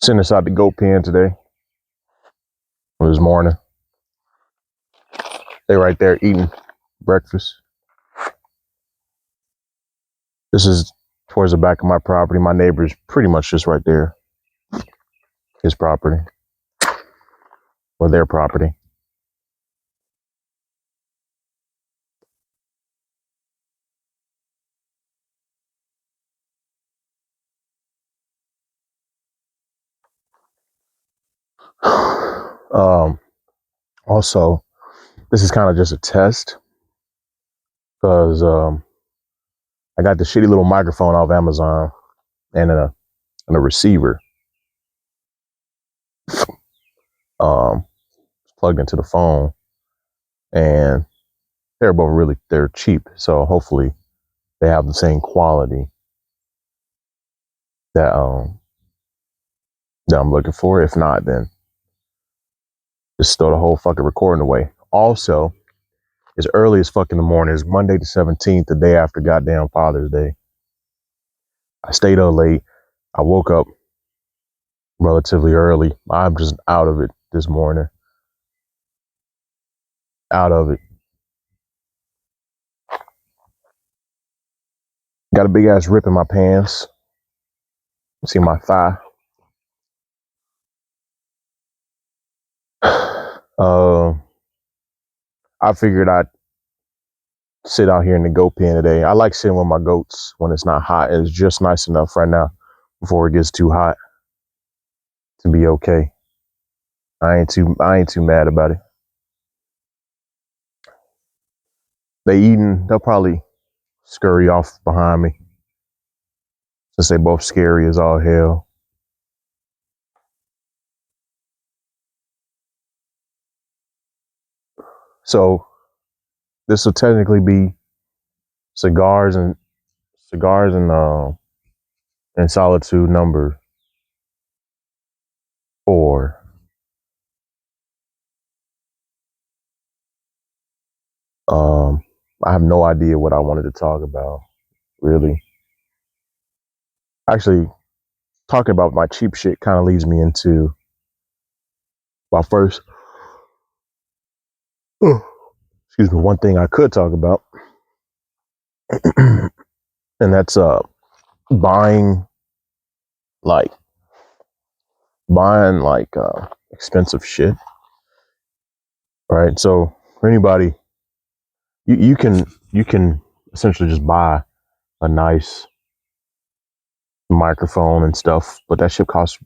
Sitting inside the goat pen today. This morning. They right there eating breakfast. This is towards the back of my property. My neighbor's pretty much just right there. His property. Or their property. Also, this is kind of just a test because I got the shitty little microphone off Amazon and a receiver plugged into the phone, and they're cheap, so hopefully they have the same quality that I'm looking for. If not, then just throw the whole fucking recording away. Also, it's early as fuck in the morning. It's Monday the 17th, the day after goddamn Father's Day. I stayed up late. I woke up relatively early. I'm just out of it this morning. Out of it. Got a big ass rip in my pants. See my thigh. I figured I'd sit out here in the goat pen today. I like sitting with my goats when it's not hot. It's just nice enough right now before it gets too hot to be okay. I ain't too mad about it. They eating, they'll probably scurry off behind me since they both scary as all hell. So this will technically be cigars and Solitude number 4. I have no idea what I wanted to talk about, really. Actually, talking about my cheap shit kind of leads me into my first, one thing I could talk about. And that's buying expensive shit. Right? So for anybody, you can essentially just buy a nice microphone and stuff, but that shit costs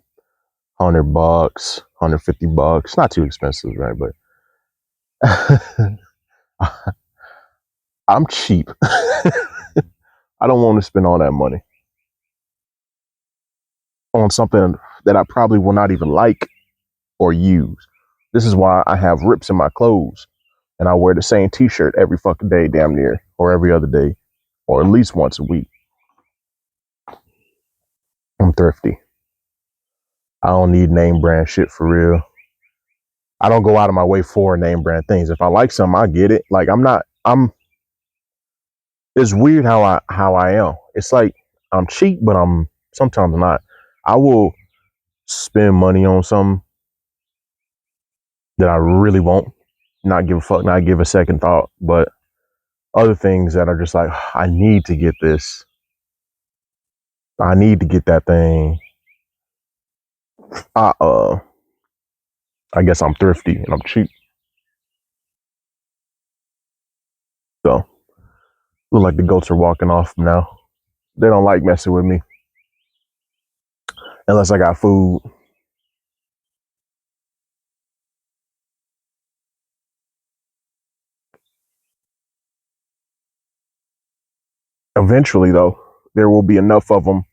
$100, $150. Not too expensive, right? But I'm cheap. I don't want to spend all that money on something that I probably will not even like or use. This is why I have rips in my clothes and I wear the same t-shirt every fucking day, damn near, or every other day, or at least once a week. I'm thrifty. I don't need name brand shit for real. I don't go out of my way for name brand things. If I like something, I get it. Like it's weird how I am. It's like I'm cheap, but I'm sometimes not. I will spend money on something that I really won't, not give a fuck, not give a second thought. But other things that are just like, I need to get this. I need to get that thing. I guess I'm thrifty and I'm cheap. So look like the goats are walking off now. They don't like messing with me unless I got food. Eventually, though, there will be enough of them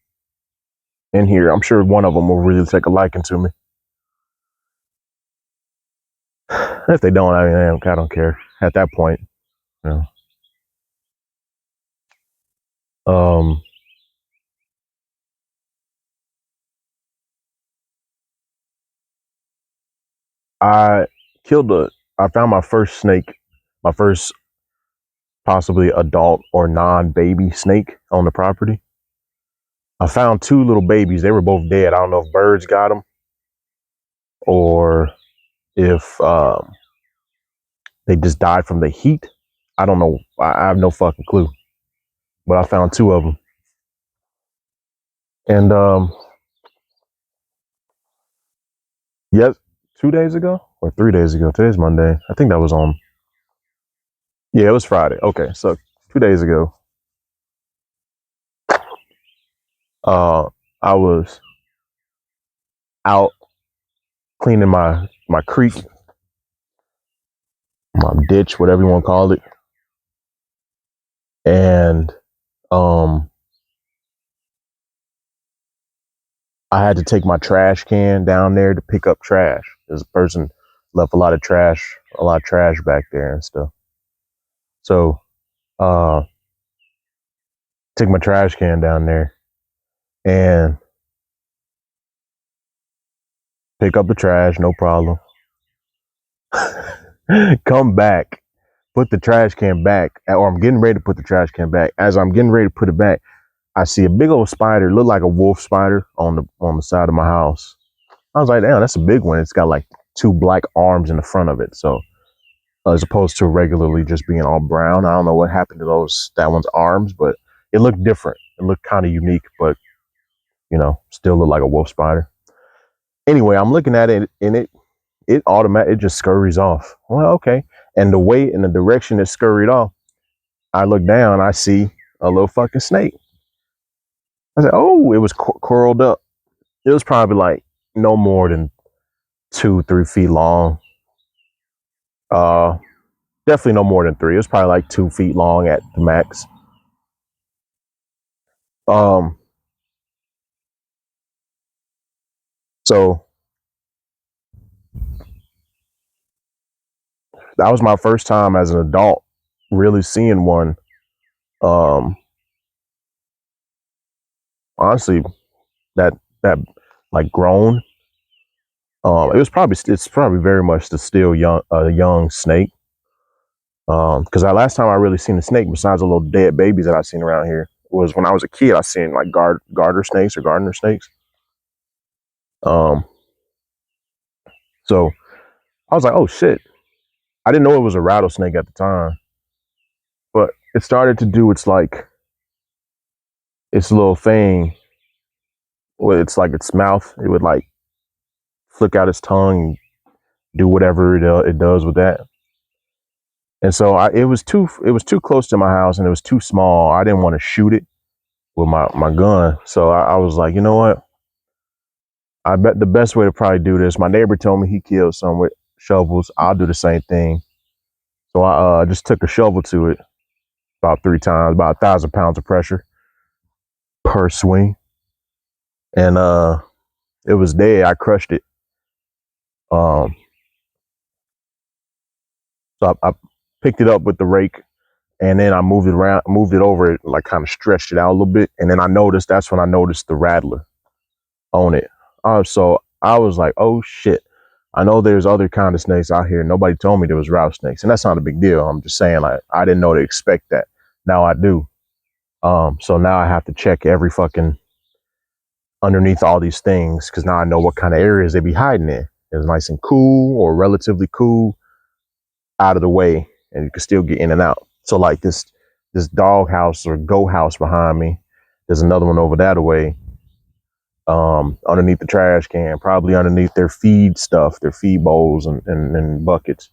in here. I'm sure one of them will really take a liking to me. If they don't, I mean, I don't care at that point. You know. I found my first snake, my first possibly adult or non-baby snake on the property. I found 2 little babies. They were both dead. I don't know if birds got them or if they just died from the heat. I don't know. I have no fucking clue. But I found two of them. And yes, 2 days ago or 3 days ago. Today's Monday. I think that was on. Yeah, it was Friday. Okay, so 2 days ago, I was out cleaning my creek, my ditch, whatever you want to call it, and um, I had to take my trash can down there to pick up trash. There's a person left a lot of trash back there and stuff. So, take my trash can down there and pick up the trash, no problem. Come back, put the trash can back, or I'm getting ready to put the trash can back. As I'm getting ready to put it back, I see a big old spider, look like a wolf spider on the side of my house. I was like, damn, that's a big one. It's got like two black arms in the front of it. So as opposed to regularly just being all brown, I don't know what happened to that one's arms, but it looked different. It looked kind of unique, but still looked like a wolf spider. Anyway, I'm looking at it and it just scurries off. Well, okay. And the way in the direction it scurried off, I look down, I see a little fucking snake. I said, oh, it was curled up. It was probably like no more than 2-3 feet long. Definitely no more than 3. It was probably like 2 feet long at the max. So that was my first time as an adult really seeing one. Honestly, that like grown. It's probably very much the still young snake. Because last time I really seen a snake, besides the little dead babies that I seen around here, was when I was a kid. I seen like garter snakes or gardener snakes. So I was like, oh shit. I didn't know it was a rattlesnake at the time, but it started to do its little thing where it's like its mouth. It would like flick out its tongue and do whatever it does with that. And so it was too close to my house and it was too small. I didn't want to shoot it with my gun. So I was like, you know what? I bet the best way to probably do this. My neighbor told me he killed some with shovels. I'll do the same thing. So I just took a shovel to it about 3 times, about 1,000 pounds of pressure per swing, and it was dead. I crushed it. So I picked it up with the rake, and then I moved it over it, like kind of stretched it out a little bit, and then that's when I noticed the rattler on it. So I was like, oh shit. I know there's other kind of snakes out here. Nobody told me there was rattlesnakes, and that's not a big deal. I'm just saying, like, I didn't know to expect that. Now I do. So now I have to check every fucking underneath all these things because now I know what kind of areas they be hiding in. It's nice and cool or relatively cool, out of the way, and you can still get in and out. So like this dog house or goat house behind me. There's another one over that way. Underneath the trash can, probably underneath their feed stuff, their feed bowls and buckets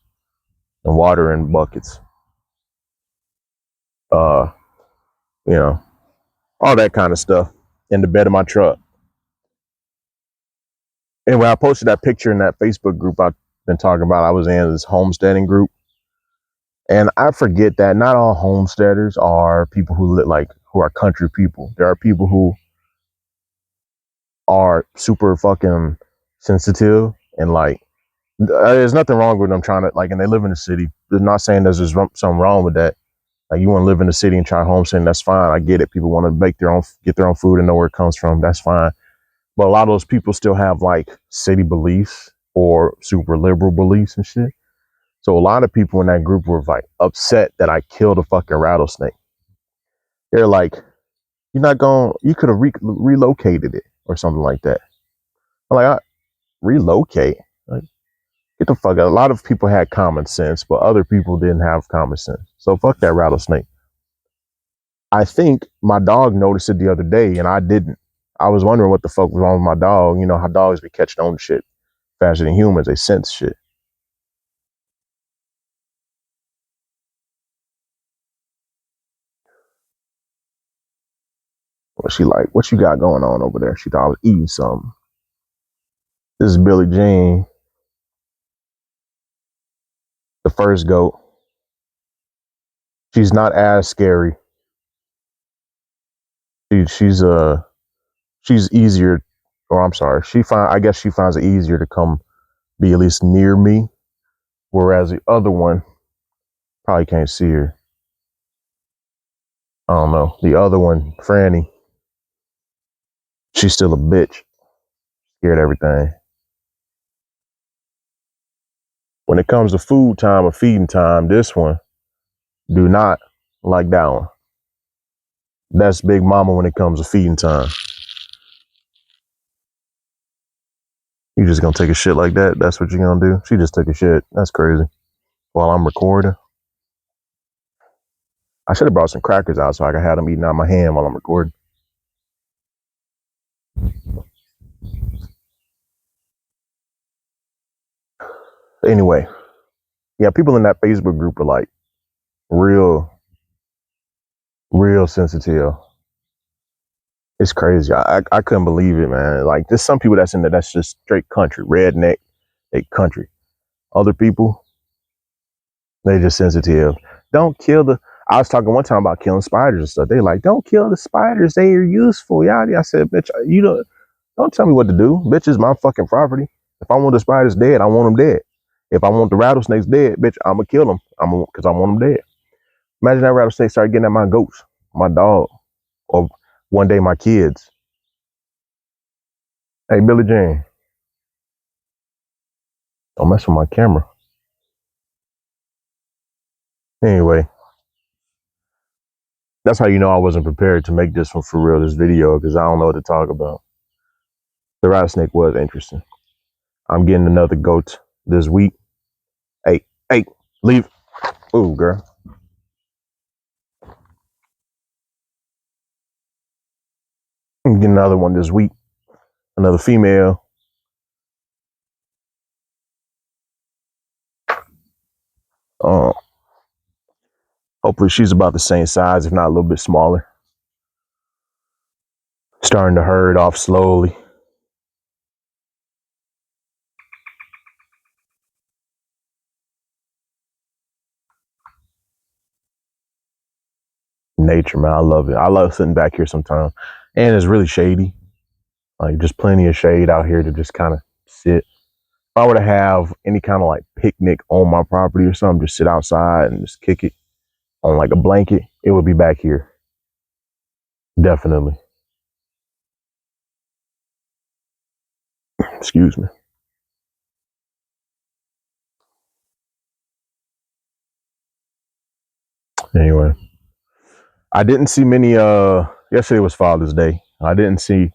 and water in buckets. Uh, all that kind of stuff in the bed of my truck. And when I posted that picture in that Facebook group I've been talking about, I was in this homesteading group. And I forget that not all homesteaders are people who are country people. There are people who are super fucking sensitive and like, there's nothing wrong with them trying to and they live in the city. They're not saying there's something wrong with that. Like you want to live in the city and try homesteading, that's fine. I get it. People want to get their own food and know where it comes from. That's fine. But a lot of those people still have like city beliefs or super liberal beliefs and shit. So a lot of people in that group were like upset that I killed a fucking rattlesnake. They're like, you could have relocated it or something like that. I'm like, relocate? Like, get the fuck out. A lot of people had common sense, but other people didn't have common sense. So fuck that rattlesnake. I think my dog noticed it the other day and I didn't. I was wondering what the fuck was wrong with my dog. You know how dogs be catching on to shit faster than humans. They sense shit. Well, she like, what you got going on over there? She thought I was eating something. This is Billie Jean, the first goat. She's not as scary. She's she's easier, or I'm sorry, I guess she finds it easier to come be at least near me. Whereas the other one, probably can't see her. I don't know. The other one, Franny, she's still a bitch. Scared of everything. When it comes to food time or feeding time, this one, do not like that one. That's Big Mama when it comes to feeding time. You just gonna take a shit like that? That's what you're gonna do? She just took a shit. That's crazy. While I'm recording. I should have brought some crackers out so I could have them eating out of my hand while I'm recording. Anyway, yeah, people in that Facebook group are like real sensitive. It's crazy. I couldn't believe it, man. Like there's some people that's in there that's just straight country, redneck, they country. Other people, they just sensitive. Don't kill the. I was talking one time about killing spiders and stuff. They like, don't kill the spiders. They are useful. Yeah, I said, bitch, you don't tell me what to do. Bitch, is my fucking property. If I want the spiders dead, I want them dead. If I want the rattlesnakes dead, bitch, I'm gonna kill them. Because I want them dead. Imagine that rattlesnake started getting at my goats, my dog, or one day my kids. Hey, Billie Jean, don't mess with my camera. Anyway, that's how you know I wasn't prepared to make this one for real, this video, because I don't know what to talk about. The rattlesnake was interesting. I'm getting another goat this week. Hey, leave. Ooh, girl. I'm getting another one this week. Another female. Uh, Hopefully she's about the same size, if not a little bit smaller. Starting to herd off slowly. Nature, man, I love it. I love sitting back here sometimes. And it's really shady. Like just plenty of shade out here to just kind of sit. If I were to have any kind of like picnic on my property or something, just sit outside and just kick it on like a blanket, it would be back here. Definitely. Excuse me. Anyway, I didn't see many yesterday was Father's Day. I didn't see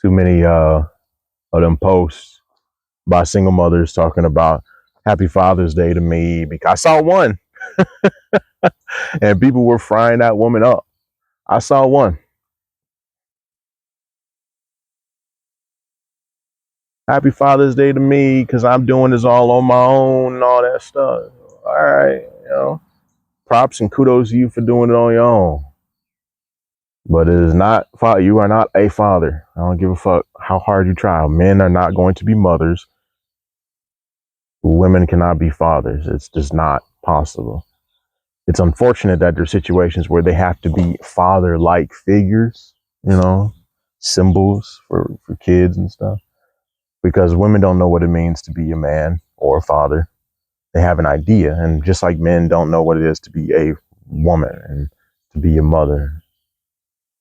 too many of them posts by single mothers talking about Happy Father's Day to me, because I saw one and people were frying that woman up. I saw one. Happy Father's Day to me because I'm doing this all on my own and all that stuff. All right, props and kudos to you for doing it on your own. But it is not, you are not a father. I don't give a fuck how hard you try. Men are not going to be mothers. Women cannot be fathers. It's just not possible. It's unfortunate that there's situations where they have to be father-like figures, symbols for kids and stuff. Because women don't know what it means to be a man or a father. They have an idea. And just like men don't know what it is to be a woman and to be a mother.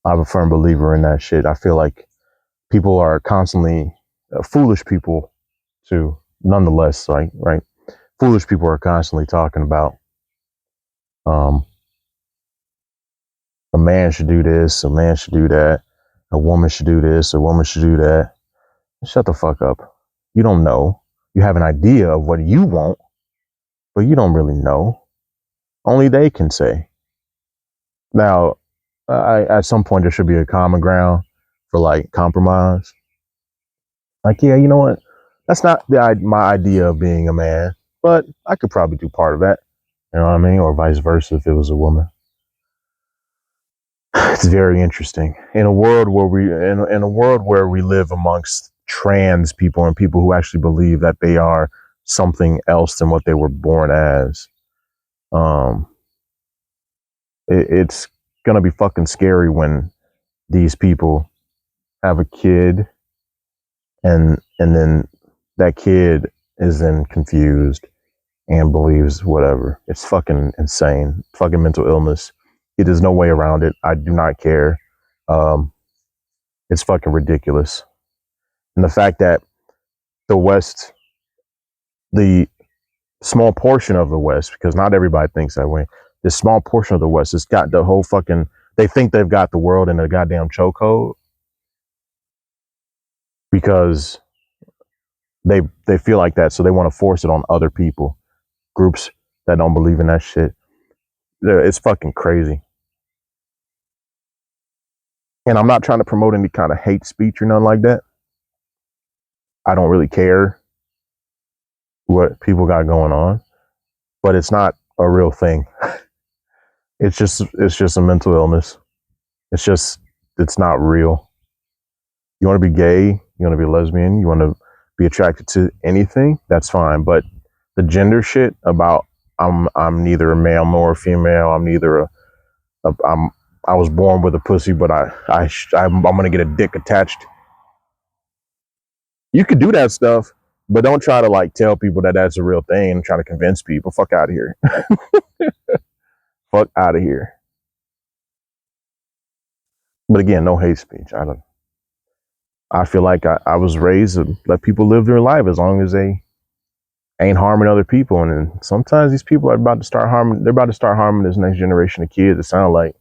I'm a firm believer in that shit. I feel like people are constantly, foolish people too, nonetheless, right? Foolish people are constantly talking about, a man should do this, a man should do that, a woman should do this, a woman should do that. Shut the fuck up. You don't know. You have an idea of what you want, but you don't really know. Only they can say. Now, at some point, there should be a common ground for like compromise. Like, yeah, you know what? That's not my idea of being a man, but I could probably do part of that. You know what I mean? Or vice versa if it was a woman. It's very interesting in a world where in a world where we live amongst trans people and people who actually believe that they are something else than what they were born as. Um, it's gonna be fucking scary when these people have a kid and then that kid is then confused and believes whatever. It's fucking insane. Fucking mental illness. There's no way around it. I do not care. Um, it's fucking ridiculous. And the fact that the West, the small portion of the West, because not everybody thinks that way, this small portion of the West has got the whole fucking, they think they've got the world in a goddamn chokehold because they feel like that. So they want to force it on other people, groups that don't believe in that shit. It's fucking crazy. And I'm not trying to promote any kind of hate speech or nothing like that. I don't really care what people got going on, but it's not a real thing. It's just a mental illness. It's not real. You want to be gay, you want to be a lesbian, you want to be attracted to anything, that's fine. But the gender shit about I'm neither a male nor a female, I'm neither I was born with a pussy, but I'm gonna get a dick attached. You could do that stuff, but don't try to like tell people that that's a real thing and try to convince people. Fuck out of here. Fuck out of here. But again, no hate speech. I feel like I was raised to let people live their life as long as they ain't harming other people. And then sometimes these people are about to start harming. They're about to start harming this next generation of kids. It sound like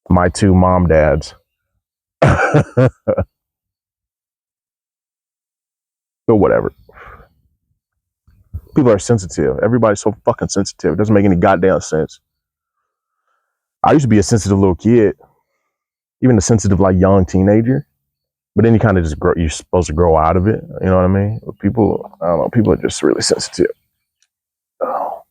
my two mom dads. But whatever. People are sensitive. Everybody's so fucking sensitive. It doesn't make any goddamn sense. I used to be a sensitive little kid, even a sensitive like young teenager. But then you kind of just grow. You're supposed to grow out of it. You know what I mean? But people, I don't know. People are just really sensitive. Oh.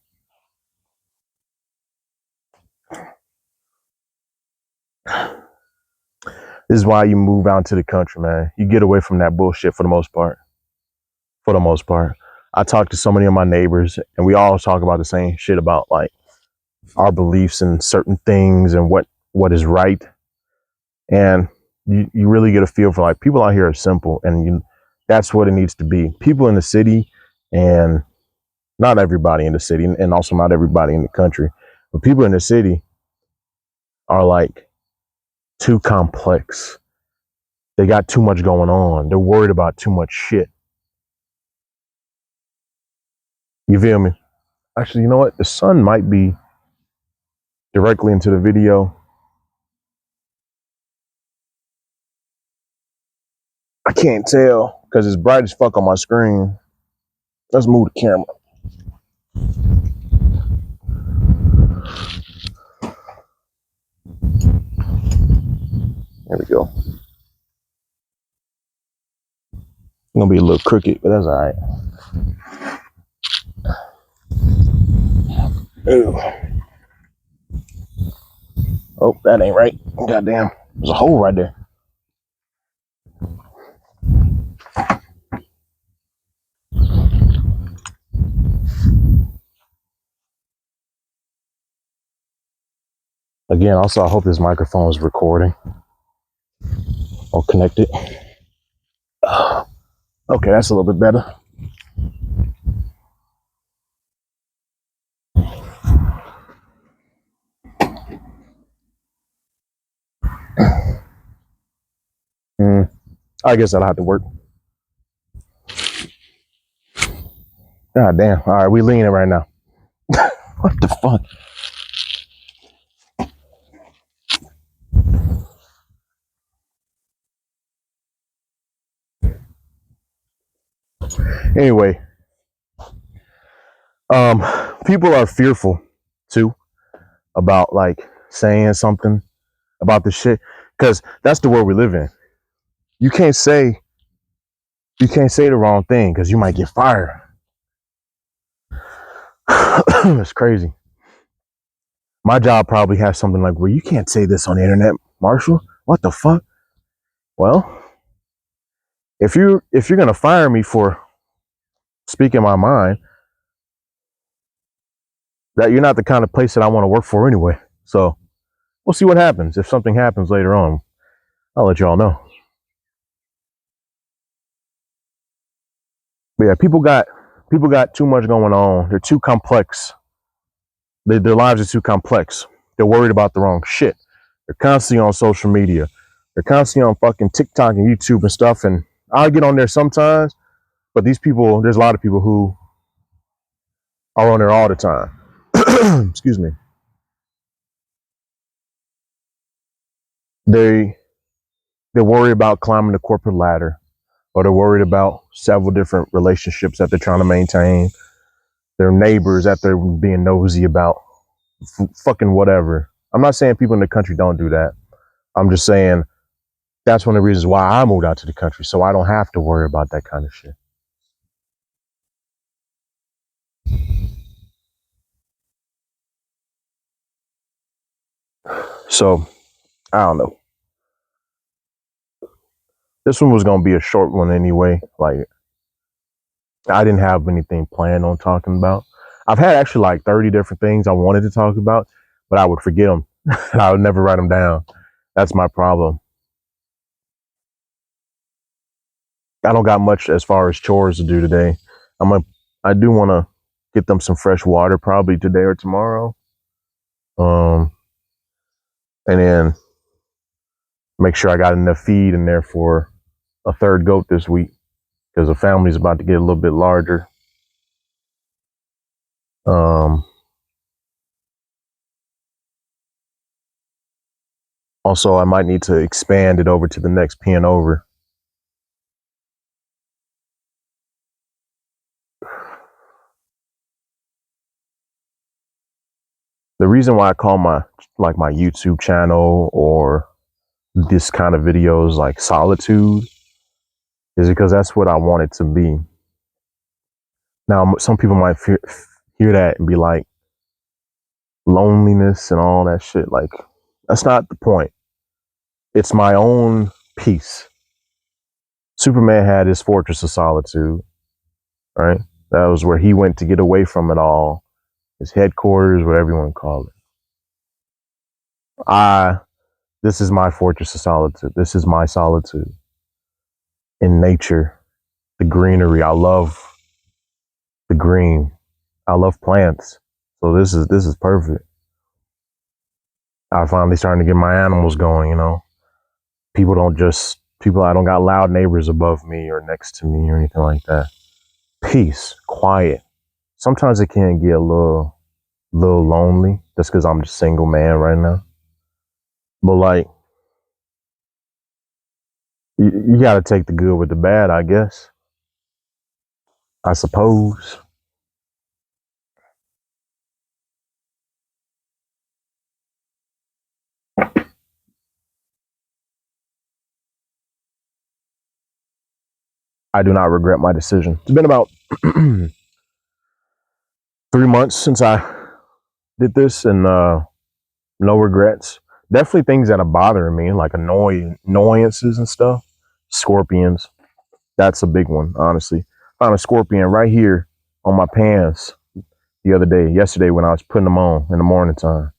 This is why you move out to the country, man. You get away from that bullshit for the most part. For the most part, I talk to so many of my neighbors, and we all talk about the same shit about like our beliefs in certain things and what is right. And you really get a feel for like people out here are simple, and that's what it needs to be. People in the city, and not everybody in the city, and also not everybody in the country, but people in the city are like too complex. They got too much going on. They're worried about too much shit. You feel me? Actually, you know what? The sun might be directly into the video. I can't tell because it's bright as fuck on my screen. Let's move the camera. There we go. It's gonna be a little crooked, but that's all right. Ew. Oh, that ain't right. Goddamn. There's a hole right there. Again, also, I hope this microphone is recording or connected. Okay, that's a little bit better. I guess that'll have to work. God damn. All right, we leaning right now. What the fuck? Anyway, people are fearful too about like saying something about the shit because that's the world we live in. You can't say the wrong thing because you might get fired. It's crazy. My job probably has something like, well, you can't say this on the internet, Marshall. What the fuck? Well, if you're gonna fire me for speaking my mind, that you're not the kind of place that I want to work for anyway. So we'll see what happens. If something happens later on, I'll let y'all know. But yeah, people got too much going on. They're too complex. Their lives are too complex. They're worried about the wrong shit. They're constantly on social media. They're constantly on fucking TikTok and YouTube and stuff. And I'll get on there sometimes, but these people, there's a lot of people who are on there all the time. Excuse me. They they worry about climbing the corporate ladder, or they're worried about several different relationships that they're trying to maintain. Their neighbors that they're being nosy about. Fucking whatever. I'm not saying people in the country don't do that. I'm just saying that's one of the reasons why I moved out to the country, so I don't have to worry about that kind of shit. So I don't know. This one was gonna be a short one anyway. Like I didn't have anything planned on talking about. I've had actually like 30 different things I wanted to talk about, but I would forget them. And I would never write them down. That's my problem. I don't got much as far as chores to do today. I do want to get them some fresh water probably today or tomorrow. Um, and then make sure I got enough feed in there for a third goat this week because the family's about to get a little bit larger. Um, Also, I might need to expand it over to the next pen over. The reason why I call my YouTube channel or this kind of videos like Solitude is because that's what I want it to be. Now, some people might hear that and be like, loneliness and all that shit. Like, that's not the point. It's my own peace. Superman had his fortress of solitude, right? That was where he went to get away from it all. His headquarters, whatever you want to call it. This is my fortress of solitude. This is my solitude in nature, the greenery. I love the green. I love plants. So this is perfect. I finally starting to get my animals going, you know. I don't got loud neighbors above me or next to me or anything like that. Peace, quiet. Sometimes it can get a little lonely just because I'm just single man right now. But like you gotta take the good with the bad, I guess. I suppose. I do not regret my decision. It's been about 3 months since I did this, and no regrets. Definitely things that are bothering me, like annoyances and stuff. Scorpions. That's a big one, honestly. Found a scorpion right here on my pants yesterday when I was putting them on in the morning time.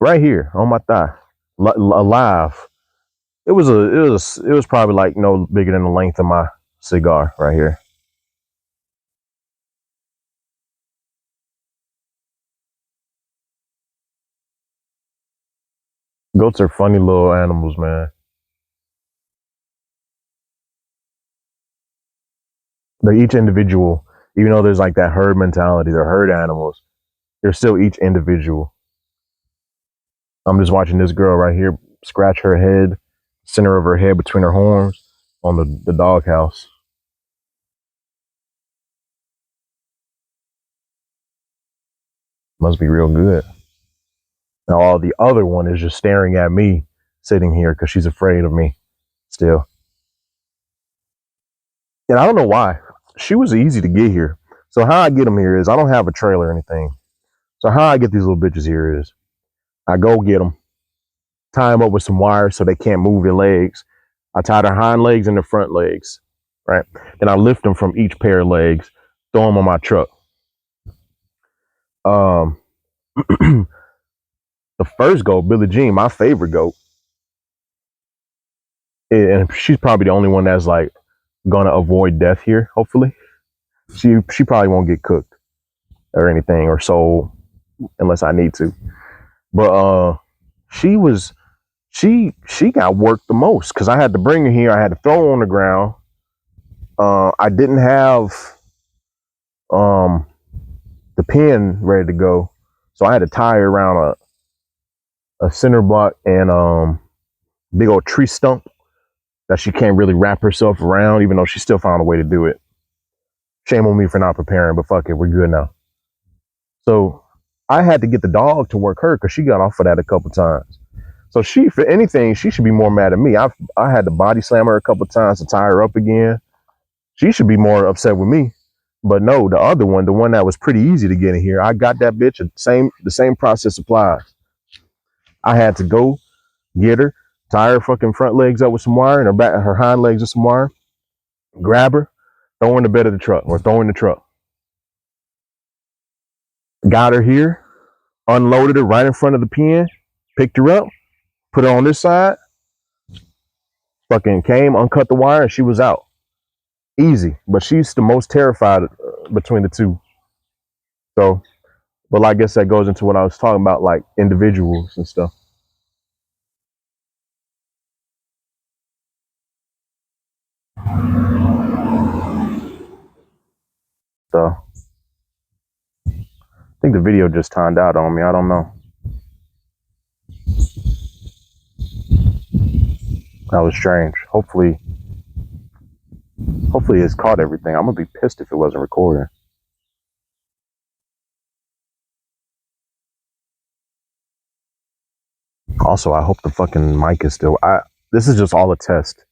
Right here on my thigh, alive. It was probably like no bigger than the length of my cigar right here. Goats are funny little animals, man. They're each individual, even though there's like that herd mentality. They're herd animals. They're still each individual. I'm just watching this girl right here scratch her head, center of her head between her horns on the doghouse. Must be real good. Now, the other one is just staring at me sitting here because she's afraid of me still. And I don't know why. She was easy to get here. So how I get them here is I don't have a trailer or anything. So how I get these little bitches here is I go get them, tie them up with some wires so they can't move their legs. I tie their hind legs and their front legs, right? Then I lift them from each pair of legs, throw them on my truck. The first goat, Billie Jean, my favorite goat, and she's probably the only one that's like gonna avoid death here. Hopefully, she probably won't get cooked or anything or sold unless I need to. But she was she got worked the most because I had to bring her here. I had to throw her on the ground. I didn't have the pin ready to go, so I had to tie her around a cinder block and big old tree stump that she can't really wrap herself around, even though she still found a way to do it. Shame on me for not preparing, but fuck it, we're good now. So I had to get the dog to work her because she got off of that a couple times. So she, for anything, she should be more mad at me. I had to body slam her a couple times to tie her up again. She should be more upset with me. But no, the other one, the one that was pretty easy to get in here, I got that bitch. The same process applies. I had to go get her, tie her fucking front legs up with some wire and her hind legs with some wire, grab her, throw her in the bed of the truck or throw her in the truck. Got her here, unloaded her right in front of the pen, picked her up, put her on this side, fucking came, uncut the wire, and she was out. Easy, but she's the most terrified between the two. So, but I guess that goes into what I was talking about, like individuals and stuff. So, I think the video just timed out on me. I don't know. That was strange. Hopefully it's caught everything. I'm gonna be pissed if it wasn't recording. Also, I hope the fucking mic is still. This is just all a test.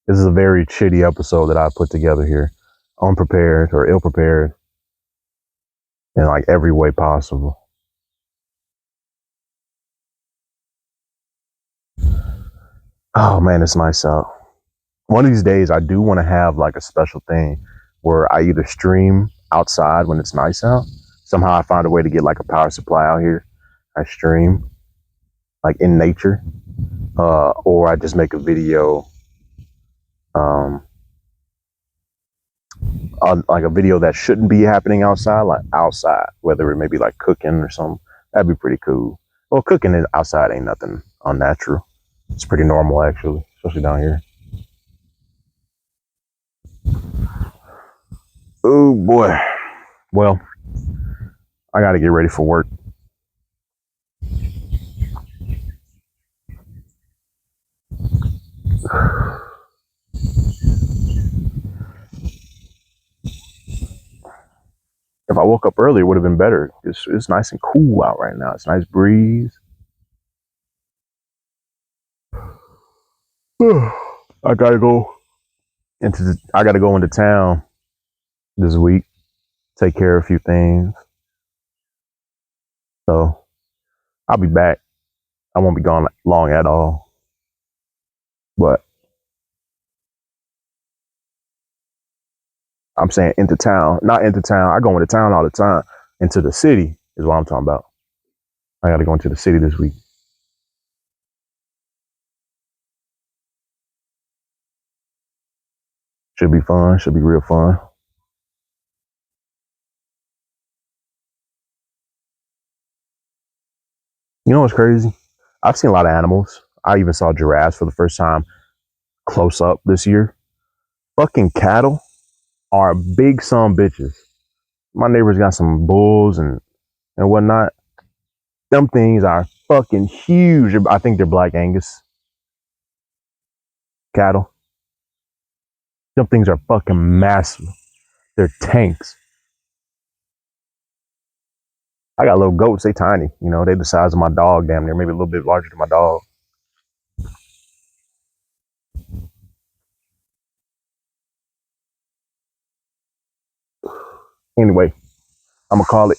This is a very shitty episode that I put together here, unprepared or ill prepared, in like every way possible. Oh man, it's nice out. One of these days, I do want to have like a special thing where I either stream outside when it's nice out. Somehow I find a way to get like a power supply out here. I stream like in nature, or I just make a video, on like a video that shouldn't be happening outside, like outside, whether it may be like cooking or something. That'd be pretty cool. Well, cooking outside ain't nothing unnatural. It's pretty normal actually, especially down here. Oh boy. Well, I got to get ready for work. If I woke up early, it would have been better. It's nice and cool out right now. It's a nice breeze. I gotta go into town this week, take care of a few things. So I'll be back. I won't be gone long at all. But I'm saying into town, not into town. I go into town all the time. Into the city is what I'm talking about. I gotta go into the city this week. Should be fun. Should be real fun. You know what's crazy? I've seen a lot of animals. I even saw giraffes for the first time close up this year. Fucking cattle are big son bitches. My neighbors got some bulls and whatnot. Them things are fucking huge. I think they're Black Angus cattle. Them things are fucking massive. They're tanks. I got little goats. They tiny. You know, they the size of my dog, damn near, maybe a little bit larger than my dog. Anyway, I'm gonna call it.